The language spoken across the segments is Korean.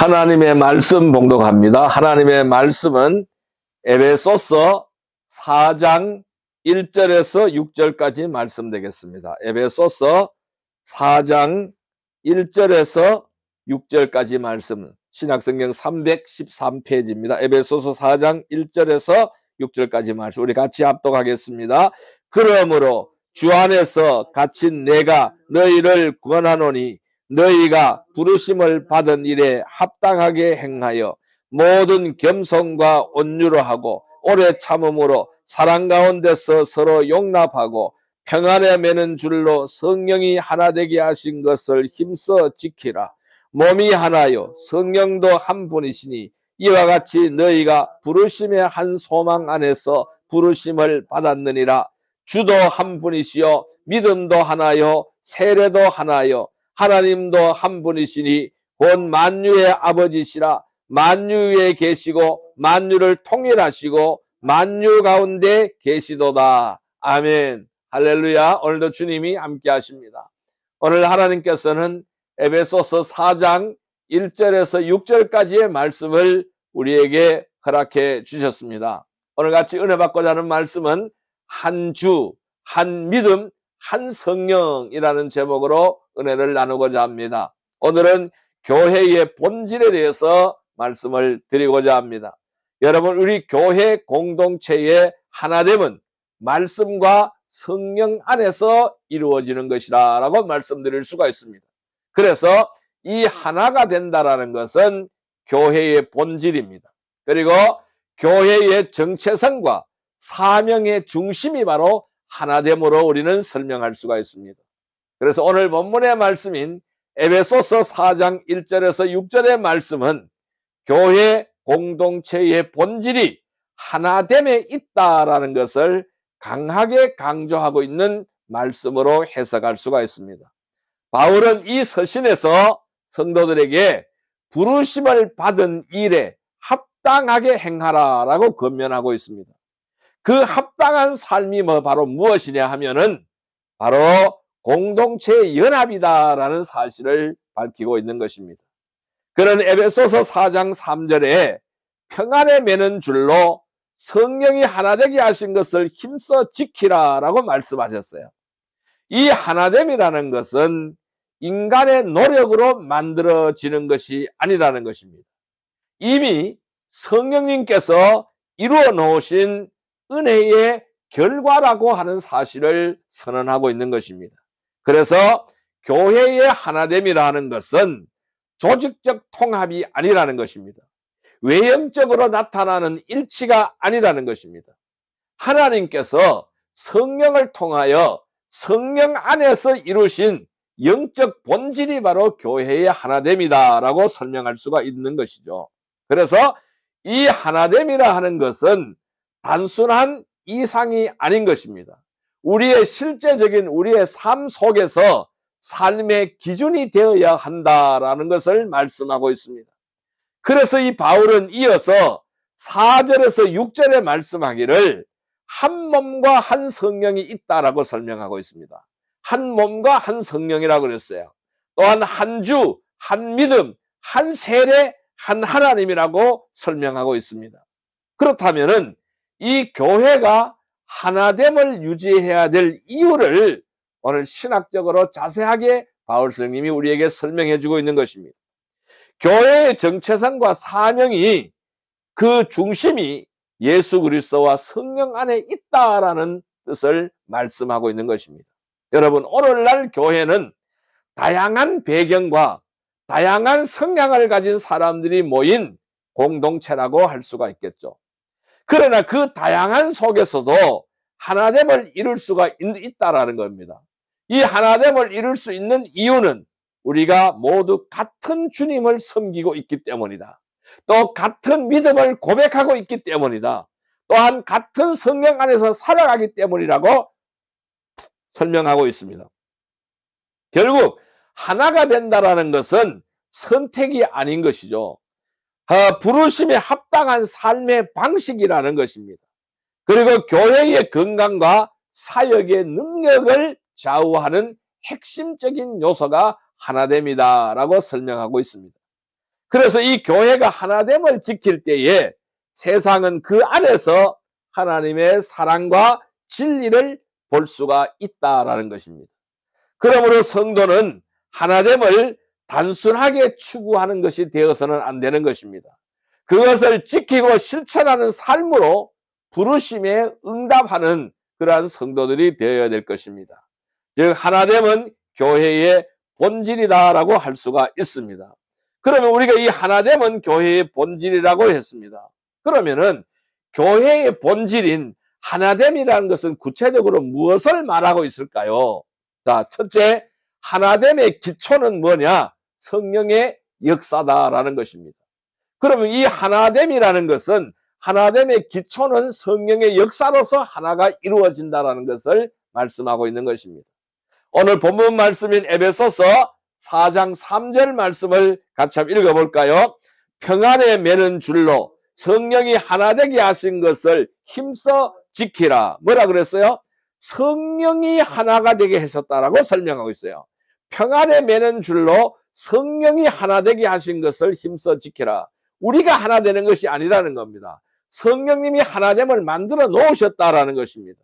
하나님의 말씀 봉독합니다. 하나님의 말씀은 에베소서 4장 1절에서 6절까지 말씀 되겠습니다. 에베소서 4장 1절에서 6절까지 말씀, 신약성경 313페이지입니다. 에베소서 4장 1절에서 6절까지 말씀 우리 같이 합독하겠습니다. 그러므로 주 안에서 갇힌 내가 너희를 권하노니 너희가 부르심을 받은 일에 합당하게 행하여 모든 겸손과 온유로 하고 오래 참음으로 사랑 가운데서 서로 용납하고 평안에 매는 줄로 성령이 하나 되게 하신 것을 힘써 지키라. 몸이 하나요 성령도 한 분이시니 이와 같이 너희가 부르심의 한 소망 안에서 부르심을 받았느니라. 주도 한 분이시요 믿음도 하나요 세례도 하나요 하나님도 한 분이시니 곧 만유의 아버지시라. 만유 위에 계시고 만유를 통일하시고 만유 가운데 계시도다. 아멘. 할렐루야. 오늘도 주님이 함께 하십니다. 오늘 하나님께서는 에베소서 4장 1절에서 6절까지의 말씀을 우리에게 허락해 주셨습니다. 오늘 같이 은혜 받고자 하는 말씀은 한 주, 한 믿음, 한 성령이라는 제목으로 은혜를 나누고자 합니다. 오늘은 교회의 본질에 대해서 말씀을 드리고자 합니다. 여러분, 우리 교회 공동체의 하나됨은 말씀과 성령 안에서 이루어지는 것이라고 말씀드릴 수가 있습니다. 그래서 이 하나가 된다라는 것은 교회의 본질입니다. 그리고 교회의 정체성과 사명의 중심이 바로 하나됨으로 우리는 설명할 수가 있습니다. 그래서 오늘 본문의 말씀인 에베소서 4장 1절에서 6절의 말씀은 교회 공동체의 본질이 하나됨에 있다라는 것을 강하게 강조하고 있는 말씀으로 해석할 수가 있습니다. 바울은 이 서신에서 성도들에게 부르심을 받은 일에 합당하게 행하라라고 권면하고 있습니다. 그 합당한 삶이 바로 무엇이냐 하면은 바로 공동체의 연합이다라는 사실을 밝히고 있는 것입니다. 그런 에베소서 4장 3절에 평안에 매는 줄로 성령이 하나 되게 하신 것을 힘써 지키라라고 말씀하셨어요. 이 하나됨이라는 것은 인간의 노력으로 만들어지는 것이 아니라는 것입니다. 이미 성령님께서 이루어 놓으신 은혜의 결과라고 하는 사실을 선언하고 있는 것입니다. 그래서 교회의 하나됨이라는 것은 조직적 통합이 아니라는 것입니다. 외형적으로 나타나는 일치가 아니라는 것입니다. 하나님께서 성령을 통하여 성령 안에서 이루신 영적 본질이 바로 교회의 하나됨이다라고 설명할 수가 있는 것이죠. 그래서 이 하나됨이라 하는 것은 단순한 이상이 아닌 것입니다. 우리의 실제적인 우리의 삶 속에서 삶의 기준이 되어야 한다라는 것을 말씀하고 있습니다. 그래서 이 바울은 이어서 4절에서 6절에 말씀하기를 한 몸과 한 성령이 있다라고 설명하고 있습니다. 한 몸과 한 성령이라고 그랬어요. 또한 한 주, 한 믿음, 한 세례, 한 하나님이라고 설명하고 있습니다. 그렇다면은 이 교회가 하나됨을 유지해야 될 이유를 오늘 신학적으로 자세하게 바울 선생님이 우리에게 설명해 주고 있는 것입니다. 교회의 정체성과 사명이 그 중심이 예수 그리스도와 성령 안에 있다라는 뜻을 말씀하고 있는 것입니다. 여러분, 오늘날 교회는 다양한 배경과 다양한 성향을 가진 사람들이 모인 공동체라고 할 수가 있겠죠. 그러나 그 다양한 속에서도 하나됨을 이룰 수가 있다라는 겁니다. 이 하나됨을 이룰 수 있는 이유는 우리가 모두 같은 주님을 섬기고 있기 때문이다. 또 같은 믿음을 고백하고 있기 때문이다. 또한 같은 성령 안에서 살아가기 때문이라고 설명하고 있습니다. 결국 하나가 된다라는 것은 선택이 아닌 것이죠. 부르심에 합당한 삶의 방식이라는 것입니다. 그리고 교회의 건강과 사역의 능력을 좌우하는 핵심적인 요소가 하나됨이다라고 설명하고 있습니다. 그래서 이 교회가 하나됨을 지킬 때에 세상은 그 안에서 하나님의 사랑과 진리를 볼 수가 있다라는 것입니다. 그러므로 성도는 하나됨을 단순하게 추구하는 것이 되어서는 안 되는 것입니다. 그것을 지키고 실천하는 삶으로 부르심에 응답하는 그러한 성도들이 되어야 될 것입니다. 즉 하나됨은 교회의 본질이다라고 할 수가 있습니다. 그러면 우리가 이 하나됨은 교회의 본질이라고 했습니다. 그러면은 교회의 본질인 하나됨이라는 것은 구체적으로 무엇을 말하고 있을까요? 자, 첫째, 하나됨의 기초는 뭐냐? 성령의 역사다라는 것입니다. 그러면 이 하나됨이라는 것은 하나됨의 기초는 성령의 역사로서 하나가 이루어진다라는 것을 말씀하고 있는 것입니다. 오늘 본문 말씀인 에베소서 4장 3절 말씀을 같이 한번 읽어볼까요? 평안에 매는 줄로 성령이 하나 되게 하신 것을 힘써 지키라. 뭐라 그랬어요? 성령이 하나가 되게 하셨다라고 설명하고 있어요. 평안에 매는 줄로 성령이 하나 되게 하신 것을 힘써 지키라. 우리가 하나 되는 것이 아니라는 겁니다. 성령님이 하나됨을 만들어 놓으셨다라는 것입니다.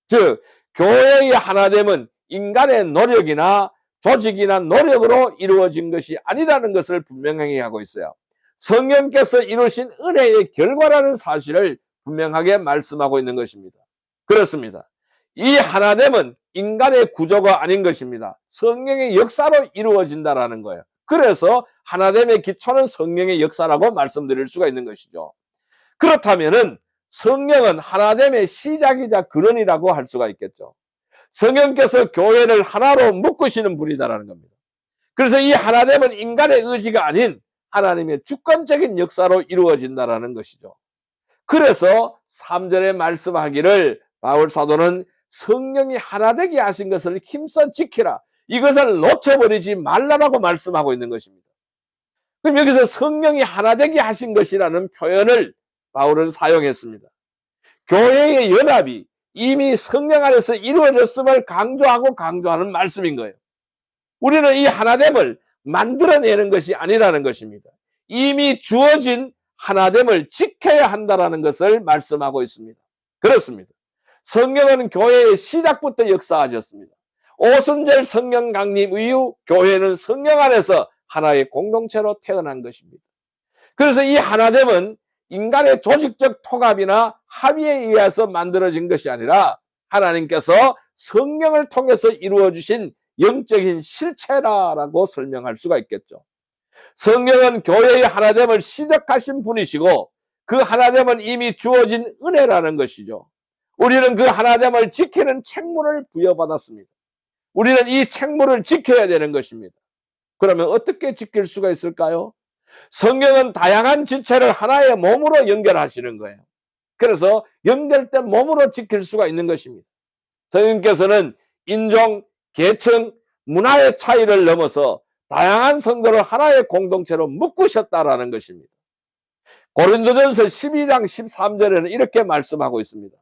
즉 교회의 하나됨은 인간의 노력이나 조직이나 노력으로 이루어진 것이 아니라는 것을 분명하게 하고 있어요. 성령께서 이루신 은혜의 결과라는 사실을 분명하게 말씀하고 있는 것입니다. 그렇습니다. 이 하나됨은 인간의 구조가 아닌 것입니다. 성령의 역사로 이루어진다라는 거예요. 그래서 하나됨의 기초는 성령의 역사라고 말씀드릴 수가 있는 것이죠. 그렇다면은 성령은 하나됨의 시작이자 근원이라고 할 수가 있겠죠. 성령께서 교회를 하나로 묶으시는 분이다라는 겁니다. 그래서 이 하나됨은 인간의 의지가 아닌 하나님의 주권적인 역사로 이루어진다라는 것이죠. 그래서 3절에 말씀하기를 바울 사도는 성령이 하나 되게 하신 것을 힘써 지키라. 이것을 놓쳐버리지 말라라고 말씀하고 있는 것입니다. 그럼 여기서 성령이 하나 되게 하신 것이라는 표현을 바울은 사용했습니다. 교회의 연합이 이미 성령 안에서 이루어졌음을 강조하는 말씀인 거예요. 우리는 이 하나됨을 만들어내는 것이 아니라는 것입니다. 이미 주어진 하나됨을 지켜야 한다는 것을 말씀하고 있습니다. 그렇습니다. 성령은 교회의 시작부터 역사하셨습니다. 오순절 성령 강림 이후 교회는 성령 안에서 하나의 공동체로 태어난 것입니다. 그래서 이 하나됨은 인간의 조직적 통합이나 합의에 의해서 만들어진 것이 아니라 하나님께서 성령을 통해서 이루어주신 영적인 실체라고 설명할 수가 있겠죠. 성령은 교회의 하나됨을 시작하신 분이시고 그 하나됨은 이미 주어진 은혜라는 것이죠. 우리는 그 하나됨을 지키는 책무를 부여받았습니다. 우리는 이 책무를 지켜야 되는 것입니다. 그러면 어떻게 지킬 수가 있을까요? 성령은 다양한 지체를 하나의 몸으로 연결하시는 거예요. 그래서 연결된 몸으로 지킬 수가 있는 것입니다. 성령께서는 인종, 계층, 문화의 차이를 넘어서 다양한 성도를 하나의 공동체로 묶으셨다라는 것입니다. 고린도전서 12장 13절에는 이렇게 말씀하고 있습니다.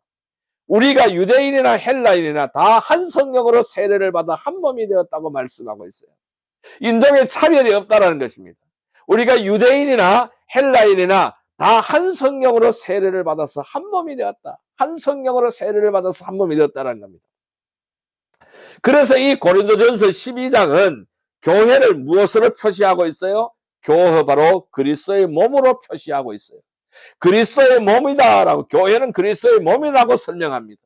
우리가 유대인이나 헬라인이나 다 한 성령으로 세례를 받아 한 몸이 되었다고 말씀하고 있어요. 인종의 차별이 없다라는 것입니다. 우리가 유대인이나 헬라인이나 다 한 성령으로 세례를 받아서 한 몸이 되었다. 한 성령으로 세례를 받아서 한 몸이 되었다는 겁니다. 그래서 이 고린도전서 12장은 교회를 무엇으로 표시하고 있어요? 바로 그리스도의 몸으로 표시하고 있어요. 그리스도의 몸이다라고, 교회는 그리스도의 몸이라고 설명합니다.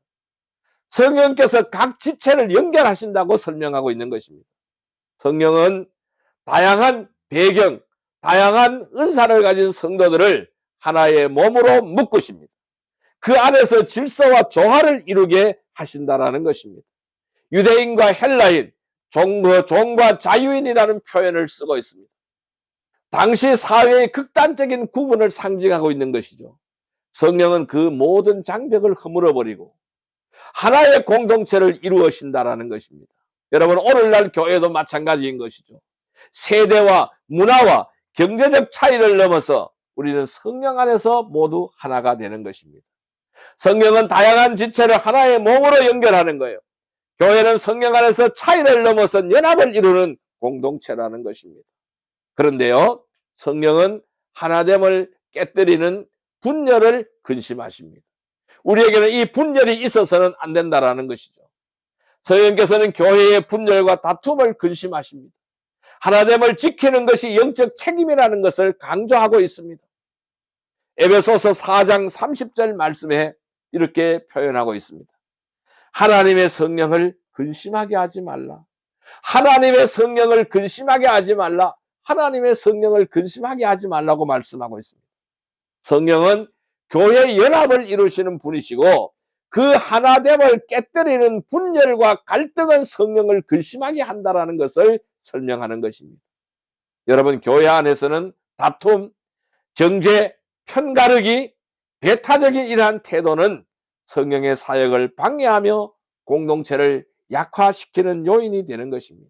성령께서 각 지체를 연결하신다고 설명하고 있는 것입니다. 성령은 다양한 배경, 다양한 은사를 가진 성도들을 하나의 몸으로 묶으십니다. 그 안에서 질서와 조화를 이루게 하신다라는 것입니다. 유대인과 헬라인, 종과 자유인이라는 표현을 쓰고 있습니다. 당시 사회의 극단적인 구분을 상징하고 있는 것이죠. 성령은 그 모든 장벽을 허물어버리고 하나의 공동체를 이루어신다라는 것입니다. 여러분, 오늘날 교회도 마찬가지인 것이죠. 세대와 문화와 경제적 차이를 넘어서 우리는 성령 안에서 모두 하나가 되는 것입니다. 성령은 다양한 지체를 하나의 몸으로 연결하는 거예요. 교회는 성령 안에서 차이를 넘어선 연합을 이루는 공동체라는 것입니다. 그런데요, 성령은 하나됨을 깨뜨리는 분열을 근심하십니다. 우리에게는 이 분열이 있어서는 안 된다라는 것이죠. 성령께서는 교회의 분열과 다툼을 근심하십니다. 하나됨을 지키는 것이 영적 책임이라는 것을 강조하고 있습니다. 에베소서 4장 30절 말씀에 이렇게 표현하고 있습니다. 하나님의 성령을 근심하게 하지 말라. 하나님의 성령을 근심하게 하지 말라. 하나님의 성령을 근심하게 하지 말라고 말씀하고 있습니다. 성령은 교회 연합을 이루시는 분이시고 그 하나됨을 깨뜨리는 분열과 갈등은 성령을 근심하게 한다라는 것을 설명하는 것입니다. 여러분, 교회 안에서는 다툼, 정죄, 편가르기, 배타적인 이러한 태도는 성령의 사역을 방해하며 공동체를 약화시키는 요인이 되는 것입니다.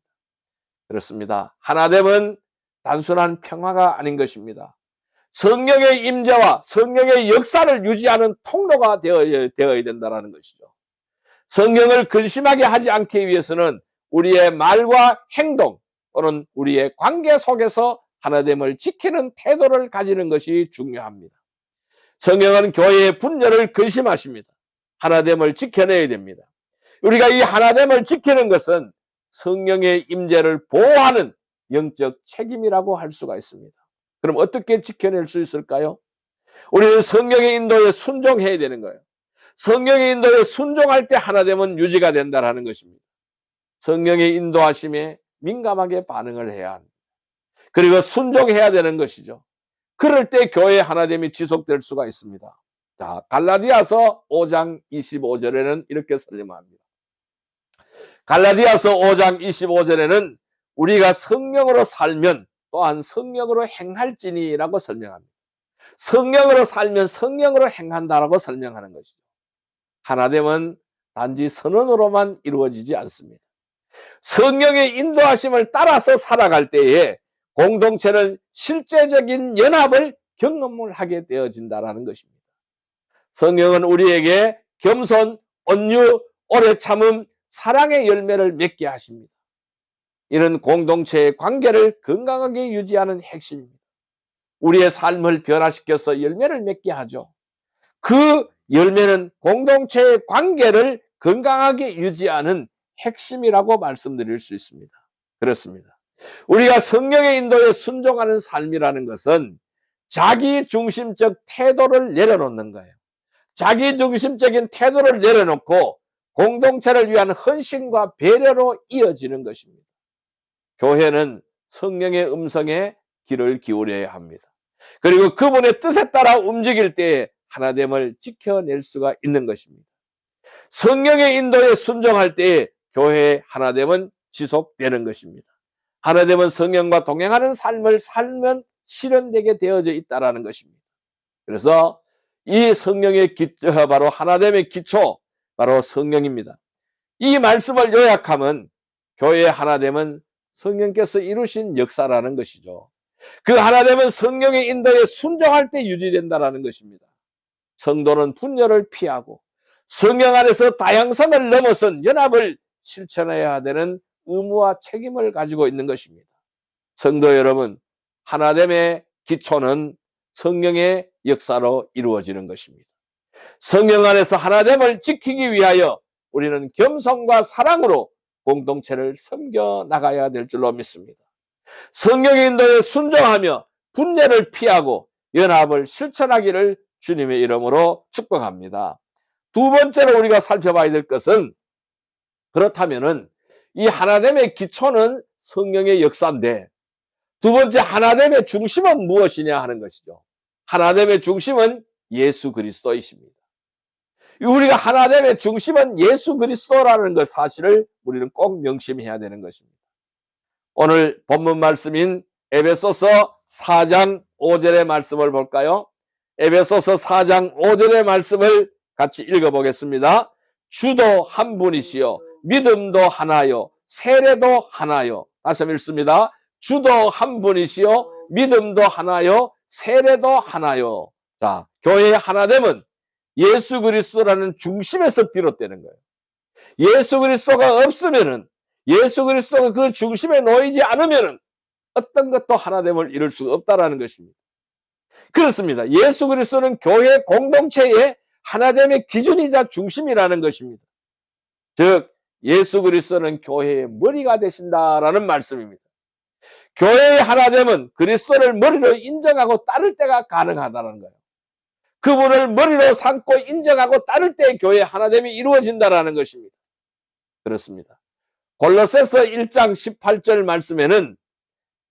그렇습니다. 하나됨은 단순한 평화가 아닌 것입니다. 성령의 임재와 성령의 역사를 유지하는 통로가 되어야 된다는 것이죠. 성령을 근심하게 하지 않기 위해서는 우리의 말과 행동 또는 우리의 관계 속에서 하나됨을 지키는 태도를 가지는 것이 중요합니다. 성령은 교회의 분열을 근심하십니다. 하나됨을 지켜내야 됩니다. 우리가 이 하나됨을 지키는 것은 성령의 임재를 보호하는 영적 책임이라고 할 수가 있습니다. 그럼 어떻게 지켜낼 수 있을까요? 우리는 성령의 인도에 순종해야 되는 거예요. 성령의 인도에 순종할 때 하나됨은 유지가 된다는 것입니다. 성령의 인도하심에 민감하게 반응을 해야 합니다. 그리고 순종해야 되는 것이죠. 그럴 때 교회의 하나됨이 지속될 수가 있습니다. 자, 갈라디아서 5장 25절에는 이렇게 설명합니다. 갈라디아서 5장 25절에는 우리가 성령으로 살면 또한 성령으로 행할지니라고 설명합니다. 성령으로 살면 성령으로 행한다라고 설명하는 것이죠. 하나됨은 단지 선언으로만 이루어지지 않습니다. 성령의 인도하심을 따라서 살아갈 때에 공동체는 실제적인 연합을 경험을 하게 되어진다는 것입니다. 성령은 우리에게 겸손, 온유, 오래 참음, 사랑의 열매를 맺게 하십니다. 이런 공동체의 관계를 건강하게 유지하는 핵심입니다. 우리의 삶을 변화시켜서 열매를 맺게 하죠. 그 열매는 공동체의 관계를 건강하게 유지하는 핵심이라고 말씀드릴 수 있습니다. 그렇습니다. 우리가 성령의 인도에 순종하는 삶이라는 것은 자기중심적 태도를 내려놓는 거예요. 자기중심적인 태도를 내려놓고 공동체를 위한 헌신과 배려로 이어지는 것입니다. 교회는 성령의 음성에 귀를 기울여야 합니다. 그리고 그분의 뜻에 따라 움직일 때에 하나됨을 지켜낼 수가 있는 것입니다. 성령의 인도에 순종할 때에 교회의 하나됨은 지속되는 것입니다. 하나됨은 성령과 동행하는 삶을 살면 실현되게 되어져 있다는 것입니다. 그래서 이 성령의 바로 하나됨의 기초, 바로 성령입니다. 이 말씀을 요약하면 교회의 하나됨은 성령께서 이루신 역사라는 것이죠. 그 하나됨은 성령의 인도에 순종할 때 유지된다는 것입니다. 성도는 분열을 피하고 성령 안에서 다양성을 넘어선 연합을 실천해야 되는 의무와 책임을 가지고 있는 것입니다. 성도 여러분, 하나됨의 기초는 성령의 역사로 이루어지는 것입니다. 성령 안에서 하나됨을 지키기 위하여 우리는 겸손과 사랑으로 공동체를 섬겨 나가야 될 줄로 믿습니다. 성령의 인도에 순종하며 분열을 피하고 연합을 실천하기를 주님의 이름으로 축복합니다. 두 번째로 우리가 살펴봐야 될 것은, 그렇다면은 이 하나됨의 기초는 성령의 역사인데 두 번째 하나됨의 중심은 무엇이냐 하는 것이죠. 하나됨의 중심은 예수 그리스도이십니다. 우리가 하나됨의 중심은 예수 그리스도라는 것 사실을 우리는 꼭 명심해야 되는 것입니다. 오늘 본문 말씀인 에베소서 4장 5절의 말씀을 볼까요? 에베소서 4장 5절의 말씀을 같이 읽어보겠습니다. 주도 한 분이시요 믿음도 하나요 세례도 하나요. 다시 한번 읽습니다. 주도 한 분이시요 믿음도 하나요 세례도 하나요. 자, 교회의 하나됨은 예수 그리스도라는 중심에서 비롯되는 거예요. 예수 그리스도가 없으면은, 예수 그리스도가 그 중심에 놓이지 않으면은 어떤 것도 하나됨을 이룰 수가 없다라는 것입니다. 그렇습니다. 예수 그리스도는 교회 공동체의 하나됨의 기준이자 중심이라는 것입니다. 즉 예수 그리스도는 교회의 머리가 되신다라는 말씀입니다. 교회의 하나됨은 그리스도를 머리로 인정하고 따를 때가 가능하다는 거예요. 그분을 머리로 삼고 인정하고 따를 때 교회의 하나됨이 이루어진다는 것입니다. 그렇습니다. 골로새서 1장 18절 말씀에는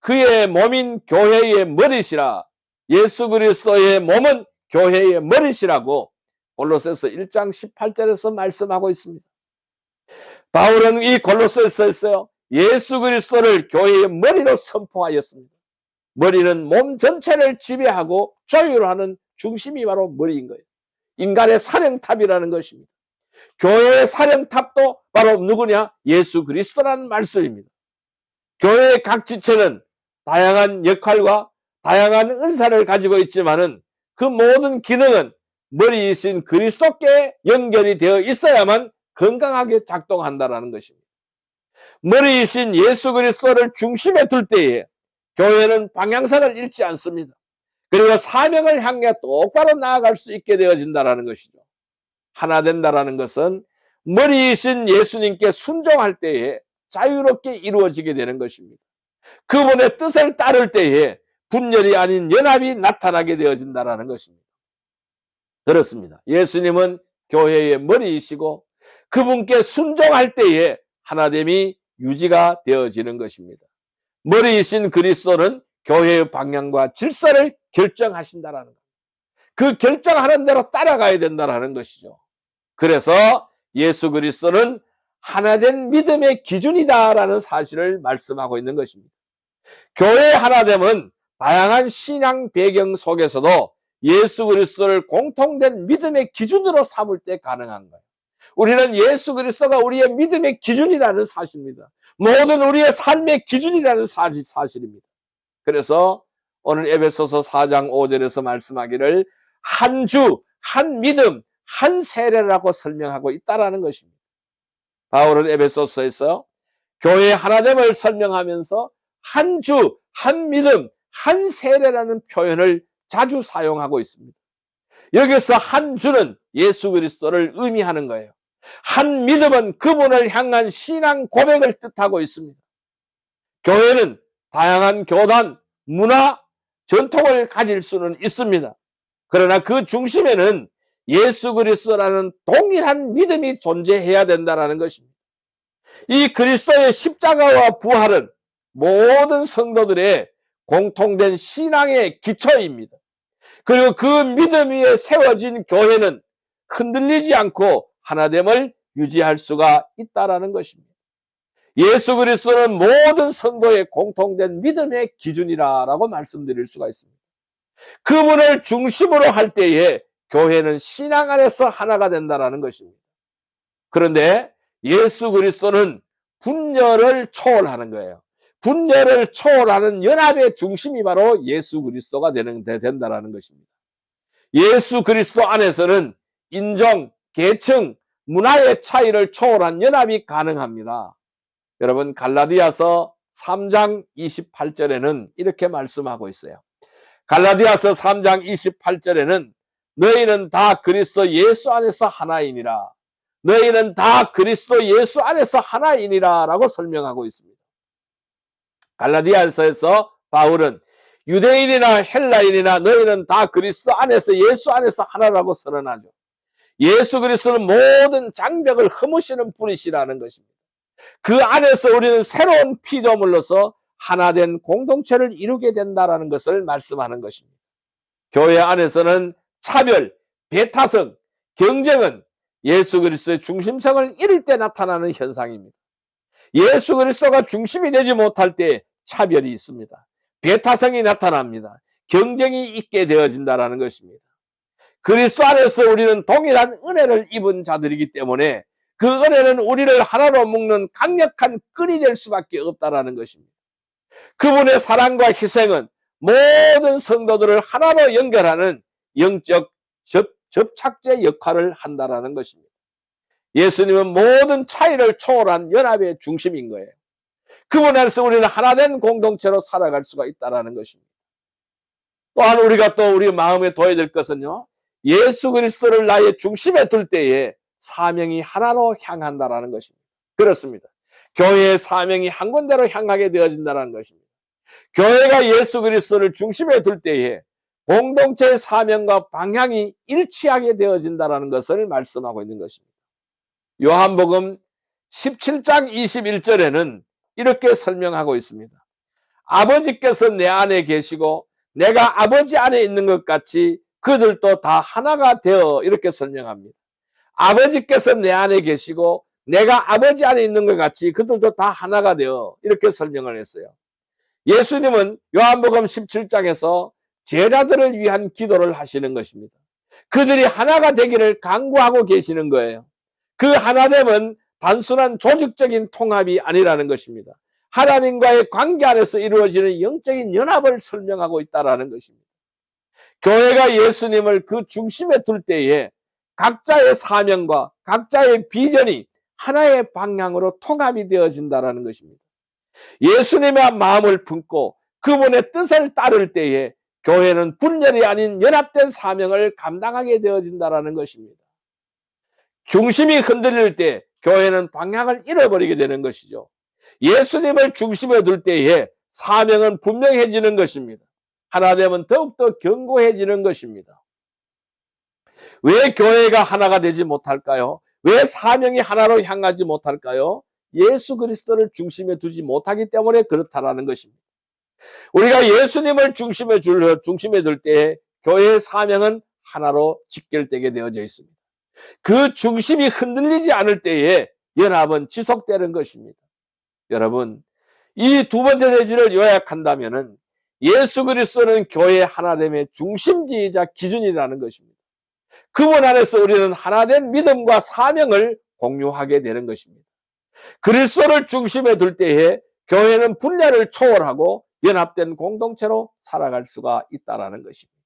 그의 몸인 교회의 머리시라, 예수 그리스도의 몸은 교회의 머리시라고 골로새서 1장 18절에서 말씀하고 있습니다. 바울은 이 골로새서에서 예수 그리스도를 교회의 머리로 선포하였습니다. 머리는 몸 전체를 지배하고 조율하는 중심이 바로 머리인 거예요. 인간의 사령탑이라는 것입니다. 교회의 사령탑도 바로 누구냐? 예수 그리스도라는 말씀입니다. 교회의 각 지체는 다양한 역할과 다양한 은사를 가지고 있지만은 그 모든 기능은 머리이신 그리스도께 연결이 되어 있어야만 건강하게 작동한다는 것입니다. 머리이신 예수 그리스도를 중심에 둘 때에 교회는 방향성을 잃지 않습니다. 그리고 사명을 향해 똑바로 나아갈 수 있게 되어진다는 것이죠. 하나 된다는 것은 머리이신 예수님께 순종할 때에 자유롭게 이루어지게 되는 것입니다. 그분의 뜻을 따를 때에 분열이 아닌 연합이 나타나게 되어진다는 것입니다. 그렇습니다. 예수님은 교회의 머리이시고 그분께 순종할 때에 하나됨이 유지가 되어지는 것입니다. 머리이신 그리스도는 교회의 방향과 질서를 결정하신다는 것. 그 결정하는 대로 따라가야 된다는 것이죠. 그래서 예수 그리스도는 하나된 믿음의 기준이다라는 사실을 말씀하고 있는 것입니다. 교회의 하나됨은 다양한 신앙 배경 속에서도 예수 그리스도를 공통된 믿음의 기준으로 삼을 때 가능한 거예요. 우리는 예수 그리스도가 우리의 믿음의 기준이라는 사실입니다. 모든 우리의 삶의 기준이라는 사실입니다. 그래서 오늘 에베소서 4장 5절에서 말씀하기를 한 주, 한 믿음, 한 세례라고 설명하고 있다는 것입니다. 바울은 에베소서에서 교회의 하나됨을 설명하면서 한 주, 한 믿음, 한 세례라는 표현을 자주 사용하고 있습니다. 여기서 한 주는 예수 그리스도를 의미하는 거예요. 한 믿음은 그분을 향한 신앙 고백을 뜻하고 있습니다. 교회는 다양한 교단, 문화, 전통을 가질 수는 있습니다. 그러나 그 중심에는 예수 그리스도라는 동일한 믿음이 존재해야 된다는 것입니다. 이 그리스도의 십자가와 부활은 모든 성도들의 공통된 신앙의 기초입니다. 그리고 그 믿음 위에 세워진 교회는 흔들리지 않고 하나됨을 유지할 수가 있다는 것입니다. 예수 그리스도는 모든 성도의 공통된 믿음의 기준이라고 말씀드릴 수가 있습니다. 그분을 중심으로 할 때에 교회는 신앙 안에서 하나가 된다는 것입니다. 그런데 예수 그리스도는 분열을 초월하는 거예요. 분열을 초월하는 연합의 중심이 바로 예수 그리스도가 된다는 것입니다. 예수 그리스도 안에서는 인종, 계층, 문화의 차이를 초월한 연합이 가능합니다. 여러분 갈라디아서 3장 28절에는 이렇게 말씀하고 있어요. 갈라디아서 3장 28절에는 너희는 다 그리스도 예수 안에서 하나이니라. 너희는 다 그리스도 예수 안에서 하나이니라 라고 설명하고 있습니다. 갈라디아서에서 바울은 유대인이나 헬라인이나 너희는 다 그리스도 안에서 예수 안에서 하나라고 선언하죠. 예수 그리스도는 모든 장벽을 허무시는 분이시라는 것입니다. 그 안에서 우리는 새로운 피조물로서 하나된 공동체를 이루게 된다는 것을 말씀하는 것입니다. 교회 안에서는 차별, 배타성, 경쟁은 예수 그리스도의 중심성을 잃을 때 나타나는 현상입니다. 예수 그리스도가 중심이 되지 못할 때 차별이 있습니다. 배타성이 나타납니다. 경쟁이 있게 되어진다는 것입니다. 그리스도 안에서 우리는 동일한 은혜를 입은 자들이기 때문에 그 은혜는 우리를 하나로 묶는 강력한 끈이 될 수밖에 없다는 것입니다. 그분의 사랑과 희생은 모든 성도들을 하나로 연결하는 영적 접착제 역할을 한다는 것입니다. 예수님은 모든 차이를 초월한 연합의 중심인 거예요. 그분 안에서 우리는 하나된 공동체로 살아갈 수가 있다는 것입니다. 또한 우리가 또 우리 마음에 둬야 될 것은요, 예수 그리스도를 나의 중심에 둘 때에 사명이 하나로 향한다는 것입니다. 그렇습니다. 교회의 사명이 한 군데로 향하게 되어진다는 것입니다. 교회가 예수 그리스도를 중심에 둘 때에 공동체의 사명과 방향이 일치하게 되어진다는 것을 말씀하고 있는 것입니다. 요한복음 17장 21절에는 이렇게 설명하고 있습니다. 아버지께서 내 안에 계시고 내가 아버지 안에 있는 것 같이 그들도 다 하나가 되어, 이렇게 설명합니다. 아버지께서 내 안에 계시고 내가 아버지 안에 있는 것 같이 그들도 다 하나가 되어, 이렇게 설명을 했어요. 예수님은 요한복음 17장에서 제자들을 위한 기도를 하시는 것입니다. 그들이 하나가 되기를 간구하고 계시는 거예요. 그 하나됨은 단순한 조직적인 통합이 아니라는 것입니다. 하나님과의 관계 안에서 이루어지는 영적인 연합을 설명하고 있다는 것입니다. 교회가 예수님을 그 중심에 둘 때에 각자의 사명과 각자의 비전이 하나의 방향으로 통합이 되어진다는 것입니다. 예수님의 마음을 품고 그분의 뜻을 따를 때에 교회는 분열이 아닌 연합된 사명을 감당하게 되어진다는 것입니다. 중심이 흔들릴 때 교회는 방향을 잃어버리게 되는 것이죠. 예수님을 중심에 둘 때에 사명은 분명해지는 것입니다. 하나되면 더욱더 견고해지는 것입니다. 왜 교회가 하나가 되지 못할까요? 왜 사명이 하나로 향하지 못할까요? 예수 그리스도를 중심에 두지 못하기 때문에 그렇다라는 것입니다. 우리가 예수님을 중심에 둘 때 교회의 사명은 하나로 직결되게 되어져 있습니다. 그 중심이 흔들리지 않을 때에 연합은 지속되는 것입니다. 여러분, 이 두 번째 내지를 요약한다면은 예수 그리스도는 교회의 하나됨의 중심지이자 기준이라는 것입니다. 그분 안에서 우리는 하나된 믿음과 사명을 공유하게 되는 것입니다. 그리스도를 중심에 둘 때에 교회는 분열을 초월하고 연합된 공동체로 살아갈 수가 있다는 것입니다.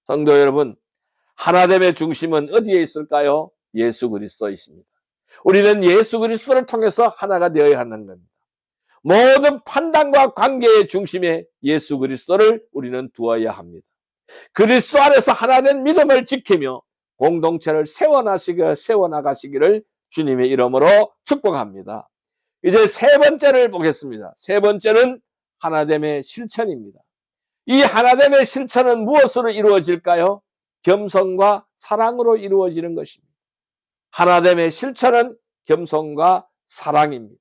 성도 여러분, 하나됨의 중심은 어디에 있을까요? 예수 그리스도에 있습니다. 우리는 예수 그리스도를 통해서 하나가 되어야 하는 겁니다. 모든 판단과 관계의 중심에 예수 그리스도를 우리는 두어야 합니다. 그리스도 안에서 하나된 믿음을 지키며 공동체를 세워나가시기를 주님의 이름으로 축복합니다. 이제 세 번째를 보겠습니다. 세 번째는 하나됨의 실천입니다. 이 하나됨의 실천은 무엇으로 이루어질까요? 겸손과 사랑으로 이루어지는 것입니다. 하나됨의 실천은 겸손과 사랑입니다.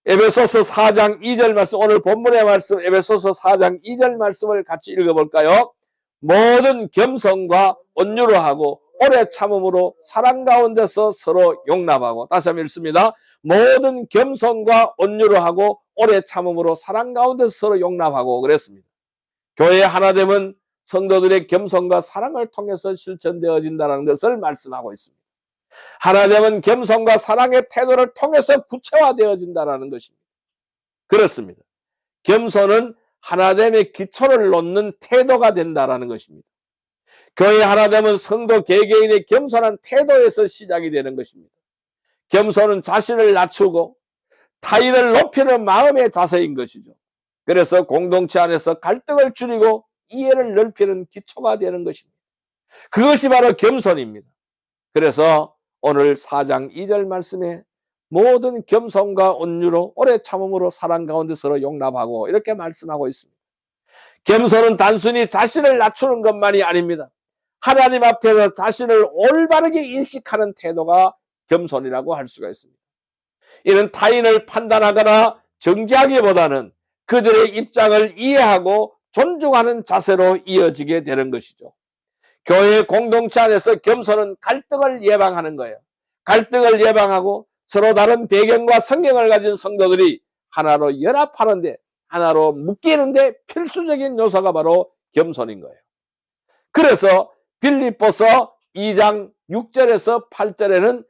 에베소서 4장 2절 말씀, 오늘 본문의 말씀 에베소서 4장 2절 말씀을 같이 읽어볼까요? 모든 겸손과 온유로 하고 오래 참음으로 사랑 가운데서 서로 용납하고, 다시 한번 읽습니다. 모든 겸손과 온유로 하고 오래 참음으로 사랑 가운데서 서로 용납하고 그랬습니다. 교회의 하나됨은 성도들의 겸손과 사랑을 통해서 실천되어진다는 것을 말씀하고 있습니다. 하나됨은 겸손과 사랑의 태도를 통해서 구체화되어진다는 것입니다. 그렇습니다. 겸손은 하나됨의 기초를 놓는 태도가 된다는 것입니다. 교회 하나됨은 성도 개개인의 겸손한 태도에서 시작이 되는 것입니다. 겸손은 자신을 낮추고 타인을 높이는 마음의 자세인 것이죠. 그래서 공동체 안에서 갈등을 줄이고 이해를 넓히는 기초가 되는 것입니다. 그것이 바로 겸손입니다. 그래서 오늘 4장 2절 말씀에 모든 겸손과 온유로 오래 참음으로 사랑 가운데 서로 용납하고, 이렇게 말씀하고 있습니다. 겸손은 단순히 자신을 낮추는 것만이 아닙니다. 하나님 앞에서 자신을 올바르게 인식하는 태도가 겸손이라고 할 수가 있습니다. 이는 타인을 판단하거나 정죄하기보다는 그들의 입장을 이해하고 존중하는 자세로 이어지게 되는 것이죠. 교회 공동체 안에서 겸손은 갈등을 예방하는 거예요. 갈등을 예방하고 서로 다른 배경과 성경을 가진 성도들이 하나로 연합하는데, 하나로 묶이는데 필수적인 요소가 바로 겸손인 거예요. 그래서 빌립보서 2장 6절에서 8절에는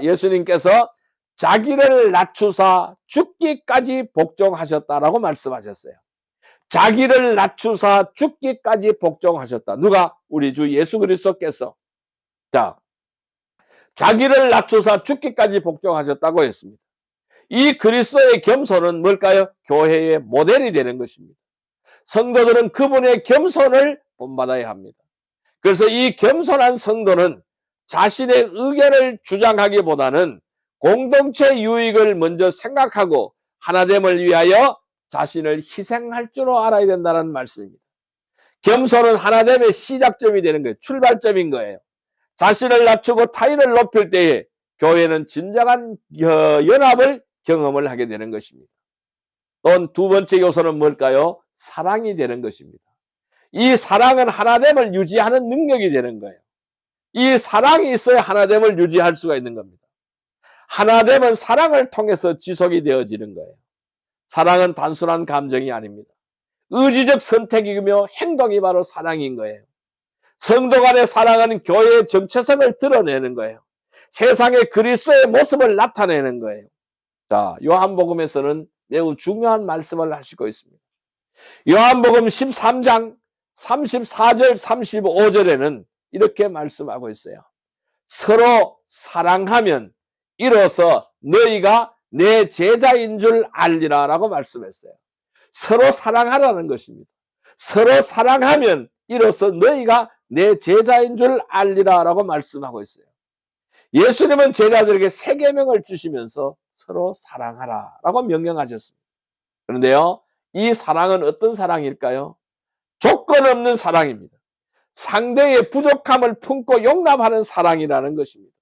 예수님께서 자기를 낮추사 죽기까지 복종하셨다라고 말씀하셨어요. 자기를 낮추사 죽기까지 복종하셨다. 누가? 우리 주 예수 그리스도께서 자기를 낮추사 죽기까지 복종하셨다고 했습니다. 이 그리스도의 겸손은 뭘까요? 교회의 모델이 되는 것입니다. 성도들은 그분의 겸손을 본받아야 합니다. 그래서 이 겸손한 성도는 자신의 의견을 주장하기보다는 공동체 유익을 먼저 생각하고 하나됨을 위하여 자신을 희생할 줄 알아야 된다는 말씀입니다. 겸손은 하나됨의 시작점이 되는 거예요. 출발점인 거예요. 자신을 낮추고 타인을 높일 때에 교회는 진정한 연합을 경험을 하게 되는 것입니다. 또 두 번째 요소는 뭘까요? 사랑이 되는 것입니다. 이 사랑은 하나됨을 유지하는 능력이 되는 거예요. 이 사랑이 있어야 하나됨을 유지할 수가 있는 겁니다. 하나됨은 사랑을 통해서 지속이 되어지는 거예요. 사랑은 단순한 감정이 아닙니다. 의지적 선택이며 행동이 바로 사랑인 거예요. 성도 간의 사랑은 교회의 정체성을 드러내는 거예요. 세상에 그리스도의 모습을 나타내는 거예요. 자, 요한복음에서는 매우 중요한 말씀을 하시고 있습니다. 요한복음 13장 34절 35절에는 이렇게 말씀하고 있어요. 서로 사랑하면 이로써 너희가 내 제자인 줄 알리라 라고 말씀했어요. 서로 사랑하라는 것입니다. 서로 사랑하면 이로써 너희가 내 제자인 줄 알리라 라고 말씀하고 있어요. 예수님은 제자들에게 세 계명을 주시면서 서로 사랑하라 라고 명령하셨습니다. 그런데요, 이 사랑은 어떤 사랑일까요? 조건 없는 사랑입니다. 상대의 부족함을 품고 용납하는 사랑이라는 것입니다.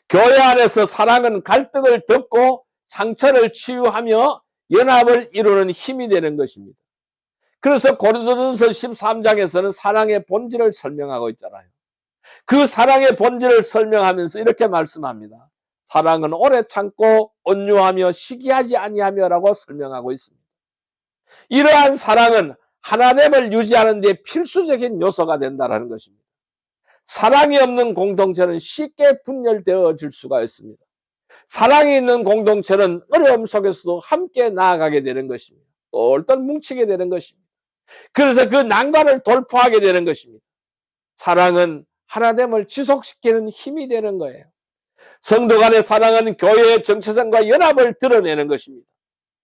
교회 안에서 사랑은 갈등을 덮고 상처를 치유하며 연합을 이루는 힘이 되는 것입니다. 그래서 고린도전서 13장에서는 사랑의 본질을 설명하고 있잖아요. 그 사랑의 본질을 설명하면서 이렇게 말씀합니다. 사랑은 오래 참고 온유하며 시기하지 아니하며라고 설명하고 있습니다. 이러한 사랑은 하나됨을 유지하는 데 필수적인 요소가 된다는 것입니다. 사랑이 없는 공동체는 쉽게 분열되어질 수가 있습니다. 사랑이 있는 공동체는 어려움 속에서도 함께 나아가게 되는 것입니다. 똘똘 뭉치게 되는 것입니다. 그래서 그 난관을 돌파하게 되는 것입니다. 사랑은 하나됨을 지속시키는 힘이 되는 거예요. 성도 간의 사랑은 교회의 정체성과 연합을 드러내는 것입니다.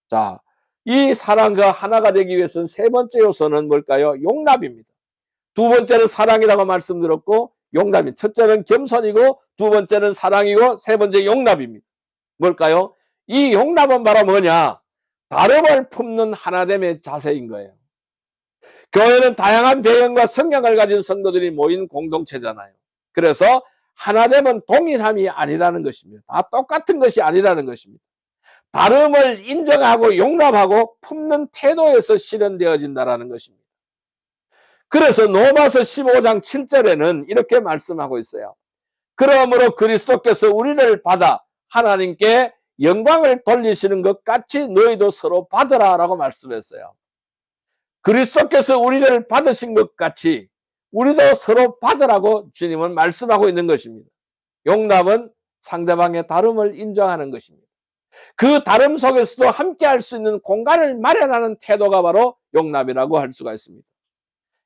자, 이 사랑과 하나가 되기 위해서는 세 번째 요소는 뭘까요? 용납입니다. 두 번째는 사랑이라고 말씀드렸고 용납이 첫째는 겸손이고 두 번째는 사랑이고 세 번째 용납입니다. 뭘까요? 이 용납은 바로 뭐냐? 다름을 품는 하나됨의 자세인 거예요. 교회는 다양한 배경과 성향을 가진 성도들이 모인 공동체잖아요. 그래서 하나됨은 동일함이 아니라는 것입니다. 다 똑같은 것이 아니라는 것입니다. 다름을 인정하고 용납하고 품는 태도에서 실현되어진다는 것입니다. 그래서 로마서 15장 7절에는 이렇게 말씀하고 있어요. 그러므로 그리스도께서 우리를 받아 하나님께 영광을 돌리시는 것 같이 너희도 서로 받으라 라고 말씀했어요. 그리스도께서 우리를 받으신 것 같이 우리도 서로 받으라고 주님은 말씀하고 있는 것입니다. 용납은 상대방의 다름을 인정하는 것입니다. 그 다름 속에서도 함께 할 수 있는 공간을 마련하는 태도가 바로 용납이라고 할 수가 있습니다.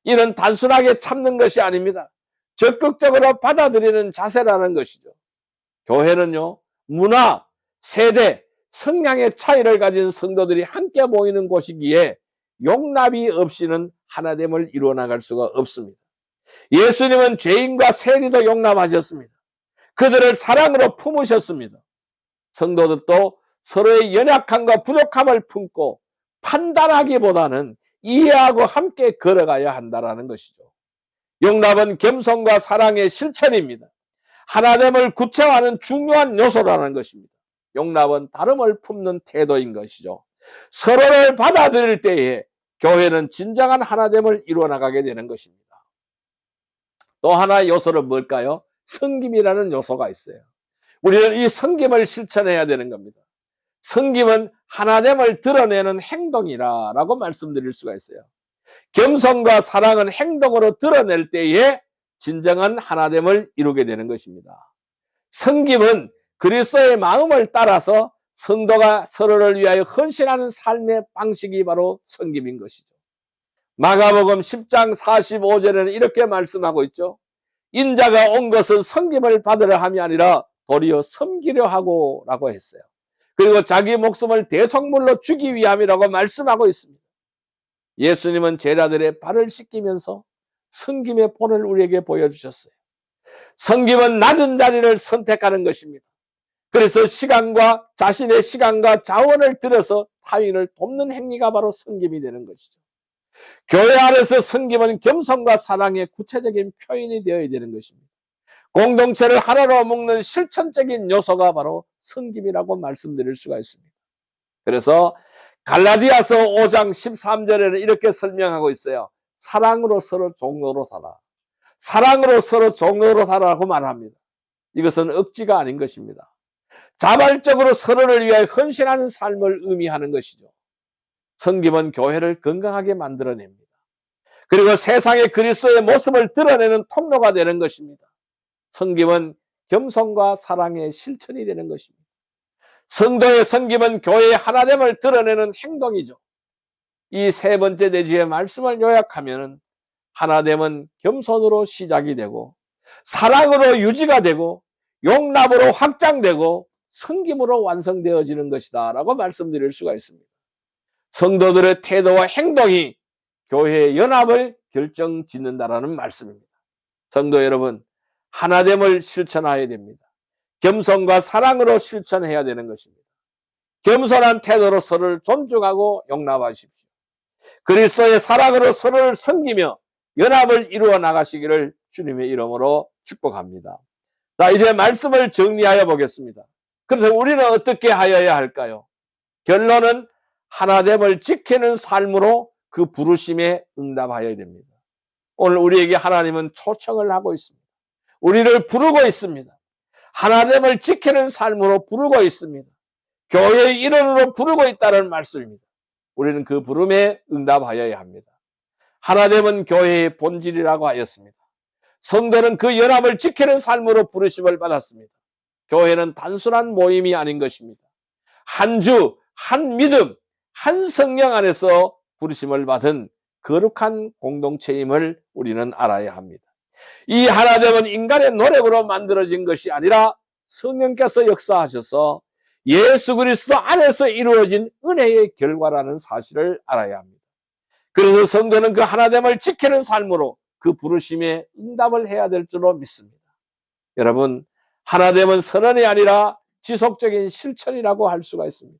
이는 단순하게 참는 것이 아닙니다. 적극적으로 받아들이는 자세라는 것이죠. 교회는요, 문화, 세대, 성향의 차이를 가진 성도들이 함께 모이는 곳이기에 용납이 없이는 하나됨을 이루어 나갈 수가 없습니다. 예수님은 죄인과 세리도 용납하셨습니다. 그들을 사랑으로 품으셨습니다. 성도들도 서로의 연약함과 부족함을 품고 판단하기보다는 이해하고 함께 걸어가야 한다는 것이죠. 용납은 겸손과 사랑의 실천입니다. 하나됨을 구체화하는 중요한 요소라는 것입니다. 용납은 다름을 품는 태도인 것이죠. 서로를 받아들일 때에 교회는 진정한 하나됨을 이루어 나가게 되는 것입니다. 또 하나의 요소는 뭘까요? 섬김이라는 요소가 있어요. 우리는 이 섬김을 실천해야 되는 겁니다. 섬김은 하나됨을 드러내는 행동이라고 말씀드릴 수가 있어요. 겸손과 사랑은 행동으로 드러낼 때에 진정한 하나됨을 이루게 되는 것입니다. 섬김은 그리스도의 마음을 따라서 성도가 서로를 위하여 헌신하는 삶의 방식이 바로 섬김인 것이죠. 마가복음 10장 45절에는 이렇게 말씀하고 있죠. 인자가 온 것은 섬김을 받으려 함이 아니라 도리어 섬기려 하고 라고 했어요. 그리고 자기 목숨을 대속물로 주기 위함이라고 말씀하고 있습니다. 예수님은 제자들의 발을 씻기면서 섬김의 본을 우리에게 보여주셨어요. 섬김은 낮은 자리를 선택하는 것입니다. 그래서 시간과 자신의 시간과 자원을 들여서 타인을 돕는 행위가 바로 섬김이 되는 것이죠. 교회 안에서 섬김은 겸손과 사랑의 구체적인 표현이 되어야 되는 것입니다. 공동체를 하나로 묶는 실천적인 요소가 바로 섬김이라고 말씀드릴 수가 있습니다. 그래서 갈라디아서 5장 13절에는 이렇게 설명하고 있어요. 사랑으로 서로 종로로 살아. 사랑으로 서로 종로로 살아라고 말합니다. 이것은 억지가 아닌 것입니다. 자발적으로 서로를 위하여 헌신하는 삶을 의미하는 것이죠. 섬김은 교회를 건강하게 만들어냅니다. 그리고 세상에 그리스도의 모습을 드러내는 통로가 되는 것입니다. 섬김은 겸손과 사랑의 실천이 되는 것입니다. 성도의 섬김은 교회의 하나됨을 드러내는 행동이죠. 이 세 번째 내지의 말씀을 요약하면 하나됨은 겸손으로 시작이 되고 사랑으로 유지가 되고 용납으로 확장되고 섬김으로 완성되어지는 것이다 라고 말씀드릴 수가 있습니다. 성도들의 태도와 행동이 교회의 연합을 결정짓는다라는 말씀입니다. 성도 여러분, 하나됨을 실천해야 됩니다. 겸손과 사랑으로 실천해야 되는 것입니다. 겸손한 태도로 서로를 존중하고 용납하십시오. 그리스도의 사랑으로 서로를 섬기며 연합을 이루어 나가시기를 주님의 이름으로 축복합니다. 자, 이제 말씀을 정리하여 보겠습니다. 그래서 우리는 어떻게 하여야 할까요? 결론은 하나됨을 지키는 삶으로 그 부르심에 응답하여야 됩니다. 오늘 우리에게 하나님은 초청을 하고 있습니다. 우리를 부르고 있습니다. 하나됨을 지키는 삶으로 부르고 있습니다. 교회의 일원으로 부르고 있다는 말씀입니다. 우리는 그 부름에 응답하여야 합니다. 하나됨은 교회의 본질이라고 하였습니다. 성도는 그 연합을 지키는 삶으로 부르심을 받았습니다. 교회는 단순한 모임이 아닌 것입니다. 한 주, 한 믿음, 한 성령 안에서 부르심을 받은 거룩한 공동체임을 우리는 알아야 합니다. 이 하나됨은 인간의 노력으로 만들어진 것이 아니라 성령께서 역사하셔서 예수 그리스도 안에서 이루어진 은혜의 결과라는 사실을 알아야 합니다. 그래서 성도는 그 하나됨을 지키는 삶으로 그 부르심에 응답을 해야 될 줄로 믿습니다. 여러분, 하나됨은 선언이 아니라 지속적인 실천이라고 할 수가 있습니다.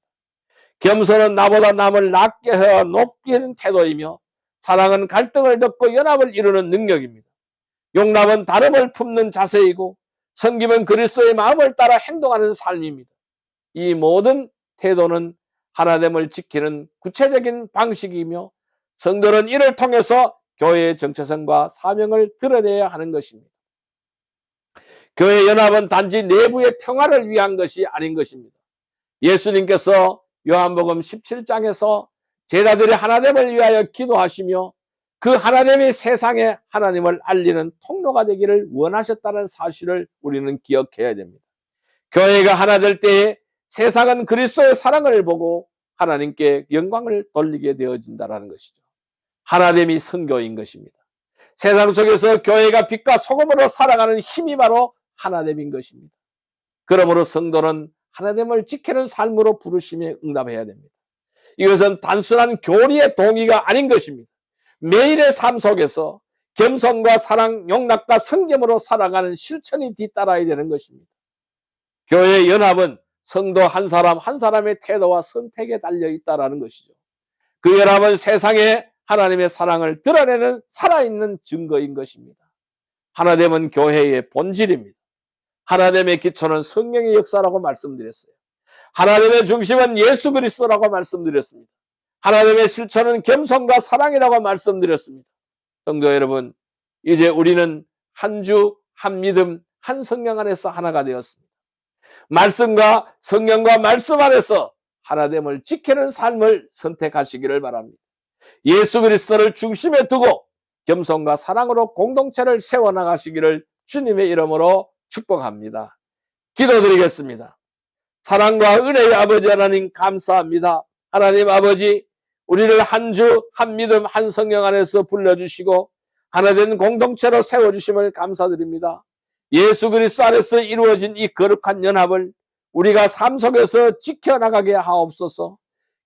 겸손은 나보다 남을 낮게 하여 높이는 태도이며 사랑은 갈등을 덮고 연합을 이루는 능력입니다. 용납은 다름을 품는 자세이고 섬김은 그리스도의 마음을 따라 행동하는 삶입니다. 이 모든 태도는 하나됨을 지키는 구체적인 방식이며 성도는 이를 통해서 교회의 정체성과 사명을 드러내야 하는 것입니다. 교회 연합은 단지 내부의 평화를 위한 것이 아닌 것입니다. 예수님께서 요한복음 17장에서 제자들의 하나됨을 위하여 기도하시며 그 하나됨이 세상에 하나님을 알리는 통로가 되기를 원하셨다는 사실을 우리는 기억해야 됩니다. 교회가 하나 될 때에 세상은 그리스도의 사랑을 보고 하나님께 영광을 돌리게 되어진다는 것이죠. 하나됨이 선교인 것입니다. 세상 속에서 교회가 빛과 소금으로 살아가는 힘이 바로 하나됨인 것입니다. 그러므로 성도는 하나됨을 지키는 삶으로 부르심에 응답해야 됩니다. 이것은 단순한 교리의 동의가 아닌 것입니다. 매일의 삶 속에서 겸손과 사랑, 용납과 성gem으로 살아가는 실천이 뒤따라야 되는 것입니다. 교회의 연합은 성도 한 사람 한 사람의 태도와 선택에 달려있다는 것이죠. 그 연합은 세상에 하나님의 사랑을 드러내는 살아있는 증거인 것입니다. 하나됨은 교회의 본질입니다. 하나됨의 기초는 성령의 역사라고 말씀드렸어요. 하나됨의 중심은 예수 그리스도라고 말씀드렸습니다. 하나됨의 실천은 겸손과 사랑이라고 말씀드렸습니다. 성도 여러분, 이제 우리는 한 주, 한 믿음, 한 성령 안에서 하나가 되었습니다. 말씀과 성령과 말씀 안에서 하나됨을 지키는 삶을 선택하시기를 바랍니다. 예수 그리스도를 중심에 두고 겸손과 사랑으로 공동체를 세워나가시기를 주님의 이름으로 축복합니다. 기도드리겠습니다. 사랑과 은혜의 아버지 하나님 감사합니다. 하나님 아버지, 우리를 한 주, 한 믿음, 한 성령 안에서 불러주시고 하나된 공동체로 세워주심을 감사드립니다. 예수 그리스도 안에서 이루어진 이 거룩한 연합을 우리가 삶 속에서 지켜나가게 하옵소서.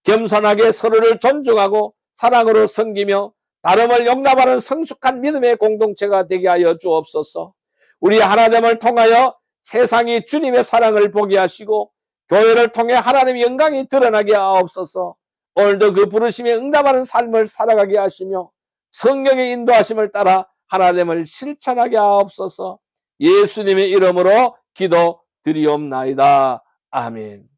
겸손하게 서로를 존중하고 사랑으로 섬기며 다름을 용납하는 성숙한 믿음의 공동체가 되게 하여 주옵소서. 우리 하나됨을 통하여 세상이 주님의 사랑을 보게 하시고 교회를 통해 하나님의 영광이 드러나게 하옵소서. 오늘도 그 부르심에 응답하는 삶을 살아가게 하시며 성령의 인도하심을 따라 하나됨을 실천하게 하옵소서. 예수님의 이름으로 기도드리옵나이다. 아멘.